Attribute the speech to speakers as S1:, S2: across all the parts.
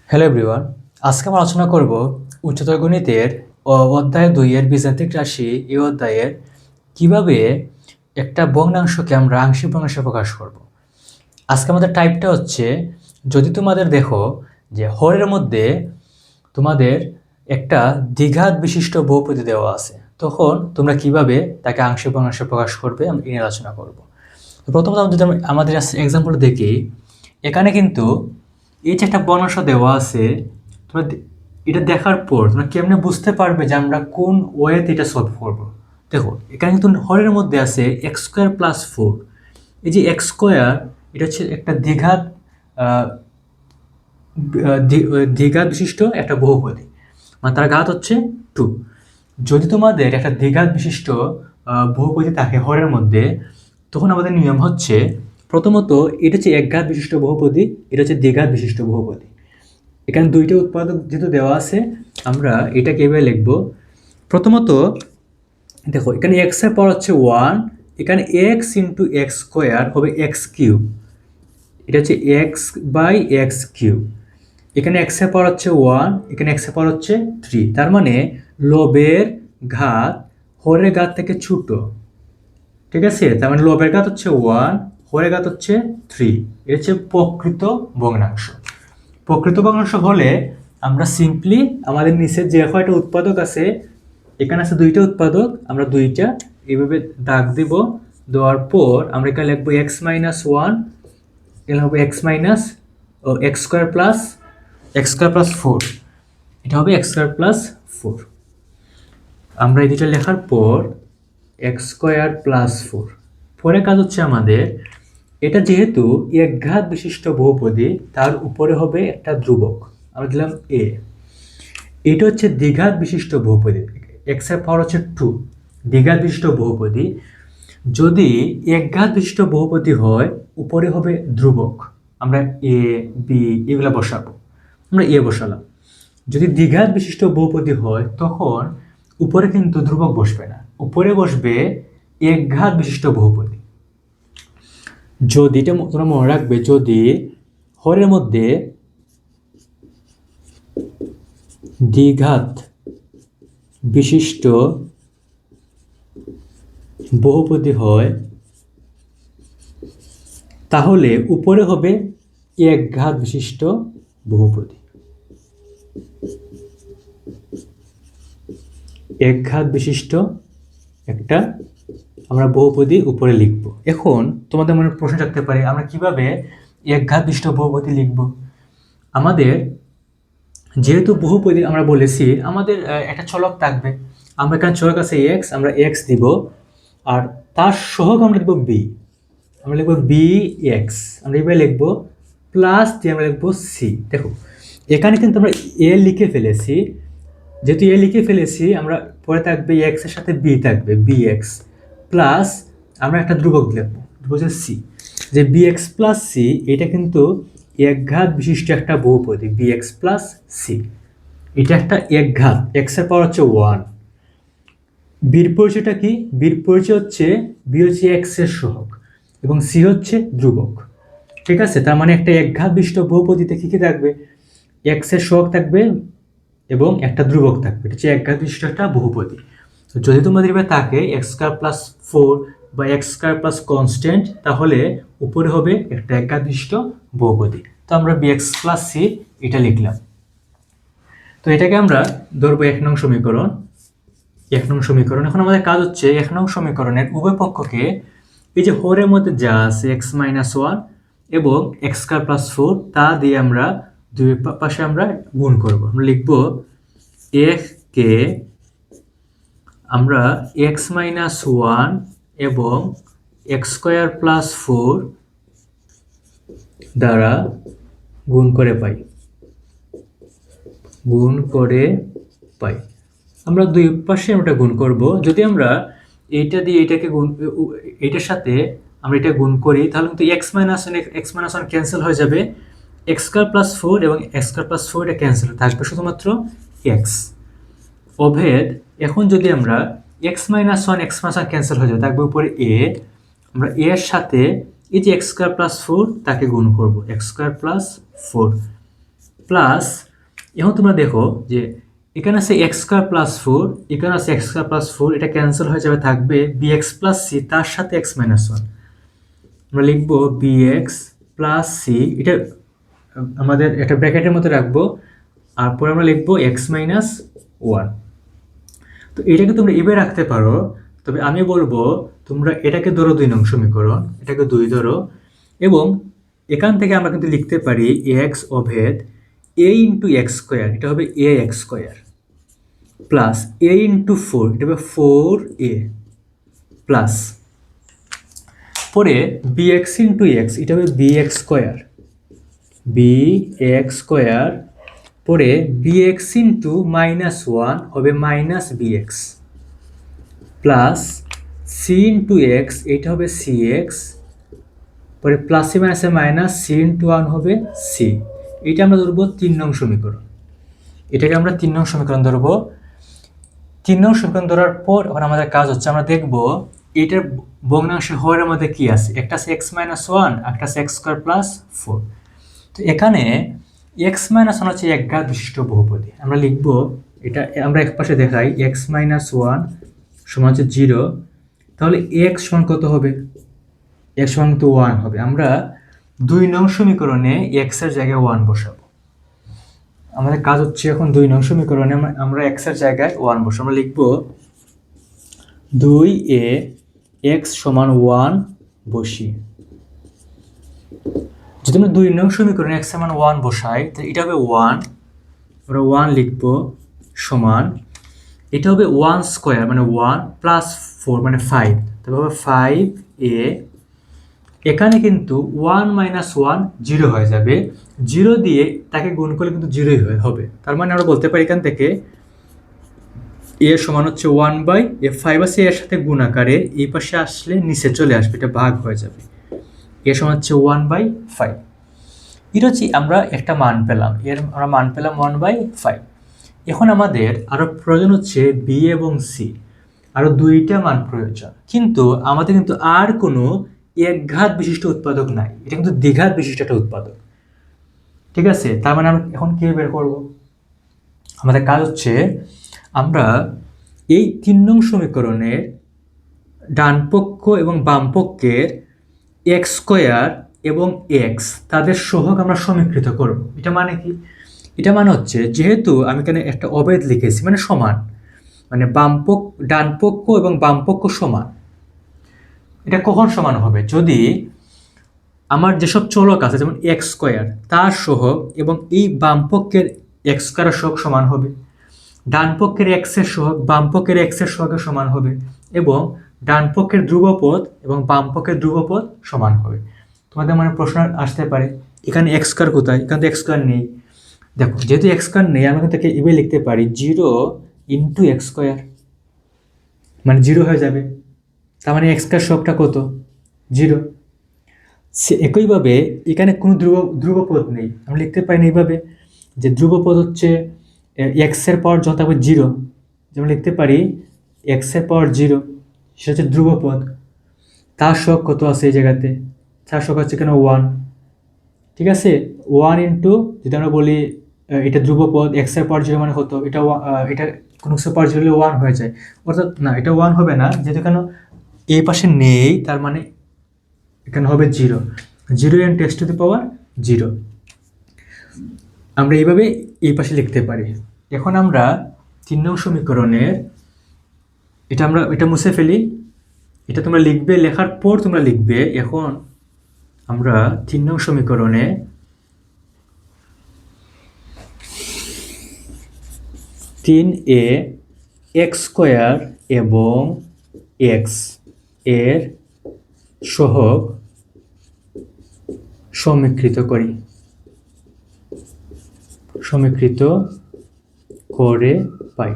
S1: Hello everyone, আজকে আমরা আলোচনা করব উচ্চতর গণিতের অধ্যায় 2 এর বীজগাণিতিক রাশি এই অধ্যায়ের কিভাবে একটা ভগ্নাংশকে আমরা আংশিক ভগ্নাংশে প্রকাশ করব। আজকে আমাদের টাইপটা হচ্ছে, যদি তোমাদের দেখো যে হরের মধ্যে তোমাদের একটা দ্বিঘাত বিশিষ্ট বহুপদী দেওয়া আছে, তখন তোমরা কিভাবে তাকে আংশিক ভগ্নাংশে প্রকাশ করবে আমরা এই নিয়ে আলোচনা করব। তো প্রথমত যদি আমাদের এক্সাম্পল দেখি, এখানে কিন্তু এই যে একটা ভগ্নাংশ দেওয়া আছে, তোমরা এটা দেখার পর তোমরা কেমনে বুঝতে পারবে যে আমরা কোন ওয়েতে এটা সলভ করব। দেখো এখানে কিন্তু হরের মধ্যে আছে এক্স স্কোয়ার প্লাস 4। এই যে এক্স স্কোয়ার, এটা হচ্ছে একটা দ্বিঘাত দ্বিঘাত বিশিষ্ট একটা বহুপদী, মানে তার ঘাত হচ্ছে 2। যদি তোমাদের একটা দ্বিঘাত বিশিষ্ট বহুপদী থাকে হরের মধ্যে, তখন আমাদের নিয়ম হচ্ছে, প্রথমত এটা হচ্ছে একঘাত বিশিষ্ট বহুপদী, এটা হচ্ছে দ্বিঘাত বিশিষ্ট বহুপদী। এখানে দুইটা উৎপাদক যেহেতু দেওয়া আছে, আমরা এটাকে এভাবে লিখব। প্রথমত দেখো এখানে এক্স এর পাওয়ার হচ্ছে 1, এখানে এক্স ইন্টু এক্স স্কোয়ার হবে এক্স কিউব, এটা হচ্ছে এক্স বাই এক্স কিউব। এখানে এক্স এর পাওয়ার হচ্ছে 1, এখানে এক্স এর পাওয়ার হচ্ছে 3, তার মানে লবের ঘাত হরের ঘাত থেকে ছোট। ঠিক আছে, তার মানে লবের ঘাত হচ্ছে 1, হরের ঘাত হচ্ছে 3। এটা হচ্ছে প্রকৃত ভগ্নাংশ। প্রকৃত ভগ্নাংশ হলে আমরা সিম্পলি আমাদের নিচে যে কয়টা উৎপাদক আছে, এখানে আছে দুইটা উৎপাদক, আমরা দুইটা এইভাবে দাগ দিব। দেওয়ার পর আমরা এখানে লিখবো এক্স মাইনাস 1, এখানে হবে x minus x square plus 4, এটা হবে এক্স স্কোয়ার প্লাস 4। আমরা এই দুইটা লেখার পর এক্স স্কোয়ার প্লাস 4, পরে কাজ হচ্ছে আমাদের, এটা যেহেতু একঘাত বিশিষ্ট বহুপদী, তার উপরে হবে একটা ধ্রুবক, আমরা দিলাম এ। এটা হচ্ছে দ্বিঘাত বিশিষ্ট বহুপদী, এক্স এর পাওয়ার হচ্ছে 2, দ্বিঘাত বিশিষ্ট বহুপদী। যদি একঘাত বিশিষ্ট বহুপদী হয়, উপরে হবে ধ্রুবক, আমরা এ বি এগুলা বসাবো, আমরা এ বসালাম। যদি দ্বিঘাত বিশিষ্ট বহুপদী হয়, তখন উপরে কিন্তু ধ্রুবক বসবে না, উপরে বসবে একঘাত বিশিষ্ট বহুপদী। যদি এটা তোমরা মনে রাখবে, যদি হরের মধ্যে দ্বিঘাত বিশিষ্ট বহুপদী হয়, তাহলে উপরে হবে একঘাত বিশিষ্ট বহুপদী। একঘাত বিশিষ্ট একটা আমরা বহুপদী উপরে লিখব। এখন তোমাদের মনে প্রশ্ন থাকতে পারে, আমরা কিভাবে একঘাত বিশিষ্ট বহুপদী লিখব? আমাদের যেহেতু বহুপদী আমরা বলেছি, আমাদের একটা চলক থাকবে। আমরা এখানে চলক আছে এক্স, আমরা এক্স দিব, আর তার সহগ আমরা লিখব বি, আমরা লিখব বি এক্স। আমরা এভাবে লিখব, প্লাস দিয়ে আমরা লিখব সি। দেখো এখানে কিন্তু আমরা এ লিখে ফেলেছি, যেহেতু এ লিখে ফেলেছি, আমরা পরে থাকবে এক্স এর সাথে বি থাকবে বি এক্স, প্লাস আমরা একটা ধ্রুবক লিখবো, ধ্রুবক সি। যে বি এক্স প্লাস সি, এটা কিন্তু একঘাত বিশিষ্ট একটা বহুপদী, বি এক্স প্লাস সি। এটা একটা একঘাত, এক্স এর পাওয়ার হচ্ছে 1। বির পরিচয়টা কি? বির পরিচয় হচ্ছে বি হচ্ছে এক্স এর সহগ এবং সি হচ্ছে ধ্রুবক। ঠিক আছে, তার মানে একটা একঘাত বিশিষ্ট বহুপদীতে কি কি থাকবে? এক্স এর সহগ থাকবে এবং একটা ধ্রুবক থাকবে, এটা হচ্ছে একঘাত বিশিষ্ট একটা বহুপদী। তো যদি তোমাদের এবার থাকে এক্স স্কয়ার প্লাস 4 বা এক্স স্কয়ার প্লাস কনস্ট্যান্ট, তাহলে উপরে হবে একটা একঘাত বিশিষ্ট বহুপদী। তো আমরা বি এক্স প্লাস সি এটা লিখলাম। তো এটাকে আমরা ধরবো 1 নং সমীকরণ। 1 নং সমীকরণ। এখন আমাদের কাজ হচ্ছে 1 নং সমীকরণের উভয় পক্ষকে এই যে হরের মধ্যে যা আছে এক্স মাইনাস 1 এবং এক্স স্কয়ার প্লাস 4, তা দিয়ে আমরা দুই পাশে আমরা গুণ করব। আমরা লিখব এফ কে আমরা এক্স মাইনাস 1 এবং এক্স স্কয়ার প্লাস 4 দ্বারা গুণ করে পাই, আমরা দুই পাশে আমরা গুণ করব। যদি আমরা এইটা দিয়ে এটাকে গুণ, এইটার সাথে আমরা এটা গুণ করি, তাহলে কিন্তু এক্স মাইনাস ওয়ান ক্যান্সেল হয়ে যাবে, এক্স স্কয়ার প্লাস 4 এবং এক্স স্কয়ার প্লাস 4 এটা ক্যান্সেল থাকবে, শুধুমাত্র এক্স অভেদ। এখন যদি আমরা এক্স মাইনাস ওয়ান ক্যান্সেল হয়ে যাবে, থাকবে উপরে এ, আমরা এ এর সাথে এই যে এক্স স্কয়ার প্লাস 4 তাকে গুণ করব, এক্স স্কয়ার প্লাস 4 প্লাস এখন তোমরা দেখো যে এখানে আছে এক্স স্কোয়ার প্লাস ফোর, এখানে আছে এক্স স্কোয়ার প্লাস ফোর, এটা ক্যান্সেল হয়ে যাবে, থাকবে বি এক্স প্লাস সি তার সাথে এক্স মাইনাস ওয়ান। আমরা লিখবো বি এক্স প্লাস সি, এটা আমাদের একটা ব্র্যাকেটের মধ্যে রাখবো, আর পরে আমরা লিখবো এক্স মাইনাস ওয়ান। তো এটাকে তোমরা এভাবে রাখতে পারো, তবে আমি বলবো তোমরা এটাকে ধরো 2 নং সমীকরণ, এটাকে 2 ধরো, এবং এখান থেকে আমরা কিন্তু লিখতে পারি এক্স অভেদ এ ইন্টু এক্স স্কোয়ার, এটা হবে a x square, plus a into four, এটা হবে ফোর এ, প্লাস পরে বি এক্স ইন্টু এক্স, এটা হবে b x square, b x square, পরে b x into minus one হবে minus b x, plus c into x, এটা হবে c x, পরে প্লাসে মাইনাসে মাইনাস, সি ইন্টু ওয়ান হবে সি। এটা আমরা ধরবো 3 নং সমীকরণ, এটাকে আমরা 3 নং সমীকরণ ধরবো। 3 নং সমীকরণ ধরার পর এখন আমাদের কাজ হচ্ছে আমরা দেখবো এটার ভগ্নাংশে হরের মধ্যে কি আছে, একটা আছে এক্স মাইনাস ওয়ান, একটা আছে এক্স স্কোয়ার প্লাস ফোর। তো এখানে এক্স মাইনাস ওয়ান হচ্ছে একঘাত বিশিষ্ট বহুপদী, আমরা লিখবো এটা, আমরা এক পাশে দেখাই এক্স মাইনাস ওয়ান সমান হচ্ছে 0, তাহলে এক্স সমান কত হবে, এক্স সমান কিন্তু 1 হবে। আমরা 2 নং সমীকরণে এক্স এর জায়গায় 1 বসাবো, আমাদের কাজ হচ্ছে এখন 2 নং সমীকরণে আমরা এক্স এর জায়গায় 1 বসাবো। আমরা লিখবো 2a এক্স সমান 1 বসি। যদি আমরা 2 নং সমীকরণে এক্স সমান 1 বসাই, তাহলে এটা হবে 1, আমরা 1 লিখবো, সমান এটা হবে 1 স্কোয়ার মানে 1 প্লাস 4 মানে 5, তবে হবে 5a, এখানে কিন্তু 1 মাইনাস 1 0 হয়ে যাবে, 0 দিয়ে তাকে গুণ করলে কিন্তু 0ই হবে। তার মানে আমরা বলতে পারি এখান থেকে এ সমান হচ্ছে 1 বাই এ, 5 আছে এর সাথে গুণ আকারে এই পাশে আসলে নিচে চলে আসবে, এটা ভাগ হয়ে যাবে, এ সমান হচ্ছে 1/5। এটা হচ্ছে আমরা একটা মান পেলাম, এর আমরা মান পেলাম 1/5। এখন আমাদের আরও প্রয়োজন হচ্ছে বি এবং সি, আরও 2টা মান প্রয়োজন, কিন্তু আমাদের কিন্তু আর কোনো একঘাত বিশিষ্ট উৎপাদক নাই, এটা কিন্তু দ্বিঘাত বিশিষ্ট একটা উৎপাদক, ঠিক আছে। তার মানে আমরা এখন কী বের করব, আমাদের কাজ হচ্ছে আমরা এই 3 নং সমীকরণের ডান পক্ষ এবং বাম পক্ষের এক্স স্কোয়ার এবং এক্স তাদের সহগ আমরা সমীকৃত করব। এটা মানে কি, এটা মানে হচ্ছে যেহেতু আমি এখানে একটা অভেদ লিখেছি মানে সমান, মানে ডান পক্ষ এবং বাম পক্ষ সমান, এটা কখন সমান হবে, যদি আমার যেসব চলক আছে যেমন এক্স স্কোয়ার তার সহগ এবং এই বাম পক্ষের এক্স স্কোয়ারের সহগ সমান হবে, ডান পক্ষের এক্সের সহগ বাম পক্ষের এক্সের সহগের সমান হবে, এবং ডান পক্ষের ধ্রুবপদ এবং বাম পক্ষের ধ্রুবপদ সমান হবে। তোমাদের মনে প্রশ্ন আসতে পারে এখানে এক্স স্কোয়ার কোথায়, এখানে তো এক্স স্কোয়ার নেই। দেখো যেহেতু এক্স স্কোয়ার নেই, আমি এখান থেকে এভাবে লিখতে পারি 0 ইন্টু এক্স স্কোয়ার, মানে 0 হয়ে যাবে, তার মানে এক্স স্কোয়ার সহগটা কত, 0। সে একইভাবে এখানে কোনো ধ্রুবপদ নেই, আমরা লিখতে পারি না এইভাবে যে ধ্রুবপদ হচ্ছে এক্সের পাওয়ার যত হবে 0, যেমন লিখতে পারি এক্সের পাওয়ার 0, সেটা হচ্ছে ধ্রুবপদ, তার সহগ কত আছে এই জায়গাতে, তার সহগ হচ্ছে এখানে 1, ঠিক আছে। 1 ইন্টু যদি আমরা বলি এটা ধ্রুবপদ এক্সের পাওয়ার 0 মানে কত, এটা কোনো কিছু পাওয়ার 0 হলে 1 হয়ে যায়, অর্থাৎ না এটা 1 হবে না, যেহেতু এখানে এই পাশে নেই তার মানে এখানে হবে 0, 0 ইন্টু এক্স টু দি পাওয়ার 0, আমরা এইভাবে এই পাশে লিখতে পারি। এখন আমরা 3 নং সমীকরণের এটা মুছে ফেলি, এটা তোমরা লিখবে, লেখার পর তোমরা লিখবে এখন আমরা 3 নং সমীকরণে তিন এ এক্স স্কোয়ার এবং এক্স এর সহগ সমীকৃত করে পাই।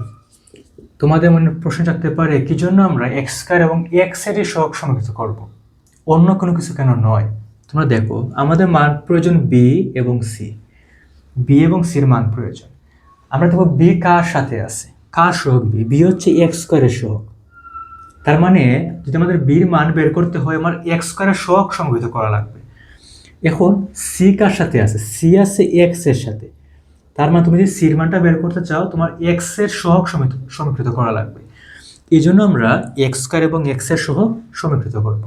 S1: তোমাদের মনে প্রশ্ন থাকতে পারে কি জন্য আমরা এক্স স্কোয়ার এবং এক্স এর সহগ সমীকৃত করব, অন্য কোনো কিছু কেন নয়। তোমরা দেখো আমাদের মান প্রয়োজন বি এবং সি, বি এবং সির মান প্রয়োজন। আমরা দেখো বি কার সাথে আছে, কার সহগ বি হচ্ছে এক্স স্কোয়ারের সহগ, তার মানে যদি আমাদের বির মান বের করতে হয় আমার এক্স স্কোয়ারের সহগ সমীকৃত করা লাগবে। এখন সি কার সাথে আছে, সি আছে এক্স এর সাথে, তার মানে তুমি যদি সির মানটা বের করতে চাও তোমার এক্স এর সহগ সমীকৃত করা লাগবে। এই জন্য আমরা এক্স স্কোয়ার এবং এক্স এর সহগ সমীকৃত করব।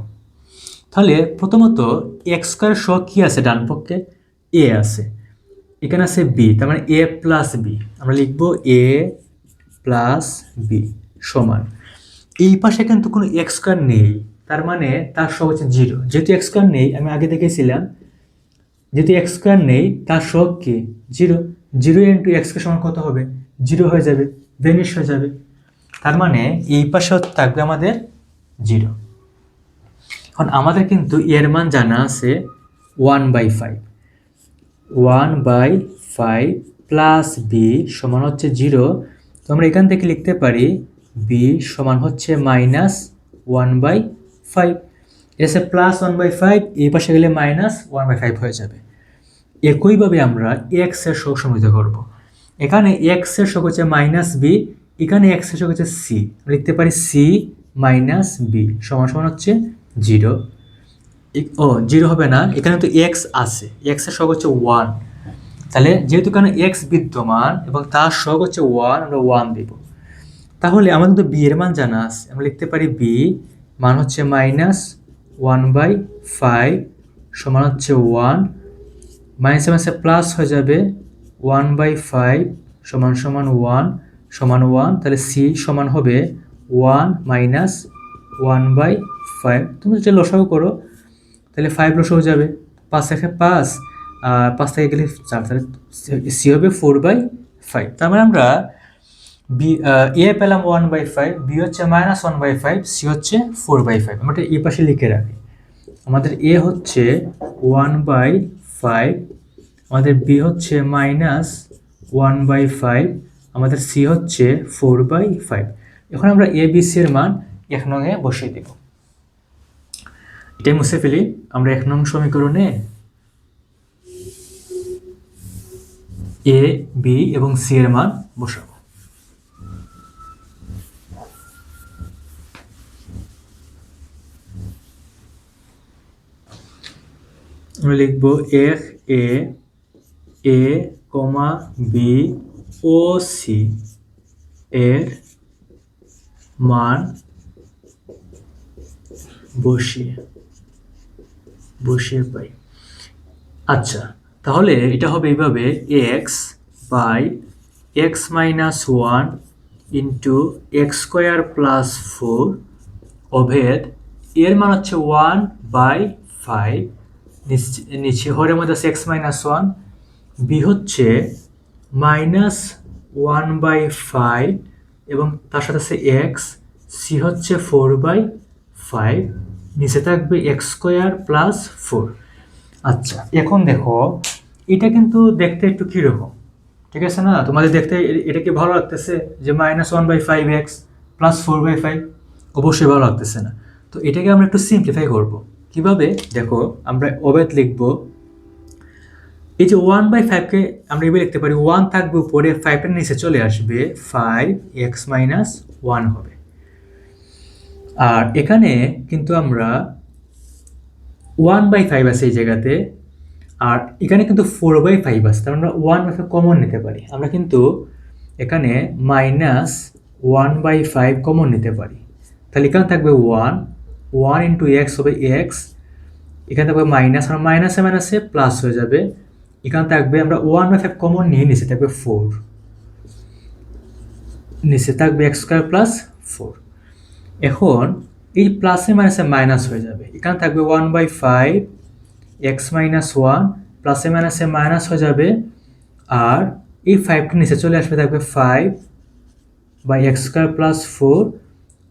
S1: তাহলে প্রথমত এক্স স্কোয়ার সহগ কি আছে ডান পক্ষে? এ আছে, এখানে আছে বি, তার মানে এ প্লাস বি। আমরা লিখব এ প্লাস বি সমান, এই পাশে কিন্তু কোনো এক্স স্কোয়ার নেই, তার মানে তার সহগ হচ্ছে 0। যেহেতু এক্স স্কোয়ার নেই, আমি আগে দেখেছিলাম, যেহেতু এক্স স্কোয়ার নেই তার সহগ কি 0। 0 ইন্টু এক্স কে সমান কত হবে? 0 হয়ে যাবে, ভেনিশ হয়ে যাবে। তার মানে এই পাশে থাকবে আমাদের 0। এখন আমাদের কিন্তু এর মান জানা আছে 1/5। 1/5 প্লাস বি সমান হচ্ছে 0। তো আমরা এখান থেকে লিখতে পারি বি সমান হচ্ছে -1/5। এসে +1/5, এই পাশে গেলে -1/5 হয়ে যাবে। একইভাবে আমরা এক্স এর সহগ সমীকৃত করব। এখানে এক্স এর সহগ হচ্ছে -b, এখানে এক্স এর সহগ হচ্ছে সি, লিখতে পারি সি মাইনাস বি সমান সমান হচ্ছে 0। 0 হবে না, এখানে তো এক্স আছে, এক্স এর সহগ হচ্ছে 1। তাহলে যেহেতু এখানে এক্স বিদ্যমান এবং তার সহগ হচ্ছে 1, আমরা 1 দেব। তাহলে আমাদের তো বি এর মান জানা আছে, আমরা লিখতে পারি বি মান হচ্ছে -1/5 সমান হচ্ছে 1, মাইনাসে মাইনাসে প্লাস হয়ে যাবে 1/5 সমান সমান 1 সমান 1। তাহলে সি সমান হবে 1 মাইনাস 1/5। তুমি যদি লসাগু করো তাহলে 5 লসাগু যাবে, 5 থেকে 5 আর 5 থেকে গেলে 4, তাহলে সি হবে 4/5। তার মানে আমরা বি এ পেলাম 1/5, বি হচ্ছে -1/5, সি হচ্ছে 4/5। আমরা এই পাশে লিখে রাখি, আমাদের এ হচ্ছে 1/5, আমাদের বি হচ্ছে -1/5, আমাদের সি হচ্ছে 4/5। এখন আমরা এ বি সি এর মান 1 নংয়ে বসিয়ে দেব। এটাই মুছে ফেলি। আমরা 1 নং সমীকরণে এ বি এবং সি এর মান বসাবো। আমরা লিখব F A A comma B ও সি এর মান বসিয়ে পাই। আচ্ছা, তাহলে এটা হবে এইভাবে X by X minus 1 into X square plus 4 অভেদ এর মান হচ্ছে 1/5, নিচে হরের মধ্যে আছে এক্স মাইনাস 1, বি হচ্ছে -1/5 এবং তার সাথে আছে এক্স, সি হচ্ছে 4/5, নিচে থাকবে এক্স স্কোয়ার প্লাস 4। আচ্ছা, এখন দেখো এটা কিন্তু দেখতে একটু কীরকম, ঠিক আছে না? তোমাদের দেখতে এটা কি ভালো লাগতেছে যে -1/5x প্লাস 4/5? অবশ্যই ভালো লাগতেছে না। তো এটাকে আমরা একটু সিম্পলিফাই করব। কিভাবে? দেখো, আমরা অবেদ লিখব, এই যে 1/5কে আমরা এভাবে লিখতে পারি, 1 থাকবে উপরে, 5টার নিচে চলে আসবে, 5x মাইনাস 1 হবে। আর এখানে কিন্তু আমরা 1/5 আছে এই জায়গাতে, আর এখানে কিন্তু 4/5 আছে, তার আমরা 1/5 কমন নিতে পারি। আমরা কিন্তু এখানে -1/5 কমন নিতে পারি। তাহলে এখানে থাকবে 1 ইন্টু এক্স হবে এক্স, এখানে থাকবে মাইনাস, আর মাইনাসে মাইনাসে প্লাস হয়ে যাবে। এখানে থাকবে, আমরা 1/5 কমন নিয়ে নিচে থাকবে 4, নিচে থাকবে এক্স স্কোয়ার প্লাস 4। এখন এই প্লাসে মাইনাসে মাইনাস হয়ে যাবে, এখানে থাকবে 1/5 এক্স মাইনাস 1, প্লাসে মাইনাসে মাইনাস হয়ে যাবে, আর এই 5টি নিচে চলে আসবে, থাকবে 5/x স্কোয়ার প্লাস 4,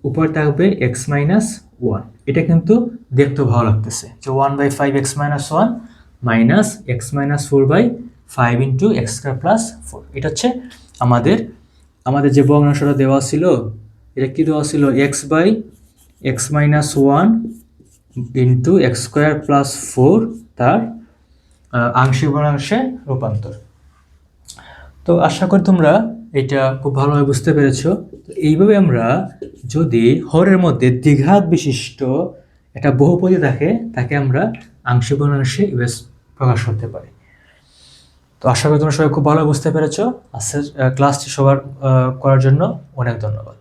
S1: উপরে থাকবে এক্স মাইনাস 1। এটা কিন্তু দেখতে ভালো লাগতেছে যে 1/5x minus 1 minus x minus 4/5 into X square plus 4। এটা হচ্ছে আমাদের যে ভগ্নাংশটা দেওয়া ছিল, এটা কি দেওয়া ছিল? x/x minus 1 into X square plus 4, তার আংশিক ভগ্নাংশে রূপান্তর। তো আশা করি তোমরা এটা খুব ভালোভাবে বুঝতে পেরেছো। তো এইভাবে আমরা যদি হরের মধ্যে দ্বিঘাত বিশিষ্ট একটা বহুপদী থাকে, তাকে আমরা আংশিক ভগ্নাংশে প্রকাশ করতে পারি। তো আশা করি তোমরা সবাই খুব ভালো বুঝতে পেরেছো। আজকের ক্লাসটি সবার করার জন্য অনেক ধন্যবাদ।